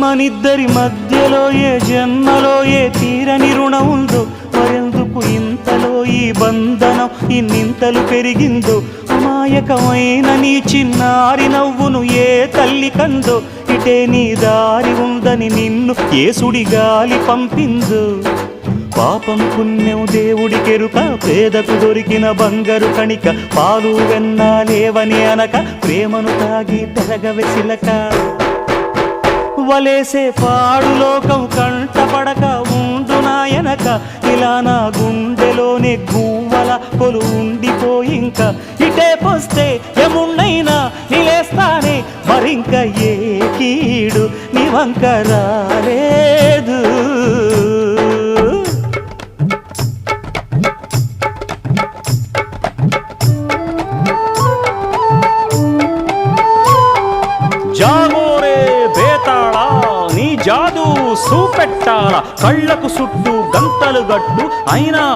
మనిద్దరి మధ్యలో ఏ జన్మలో ఏ తీరని రుణం ఉందో, మరెందుకు ఇంతలో ఈ బంధనం ఇన్నింతలు పెరిగిందో. అమాయకమైన నీ చిన్నారి నవ్వును ఏ తల్లి కందో, ఇటే నీ దారి ఉందని నిన్ను ఏ సుడి గాలి పంపిందో. పాపం పుణ్యం దేవుడికెరుక, పేదకు దొరికిన బంగారు కణిక, పాలు వెన్నాలేవని అనక ప్రేమను తాగి పెరగవెసిలక. వలేసే పాడు లోకం కంటపడక ఉండు నాయనక, ఇలా నా గుండెలోనే గువ్వల కొలు ఉండిపోయింక. ఇటే పోస్తే ఎమున్నైనా నిలేస్తానే, మరింక ఏ కీడు నీ వంక రాలేదు. జాగోరే బేతాళా, నీ జాదు సూపెట్టాల, కళ్ళకు సుట్టు గంతలు గట్టు అయినా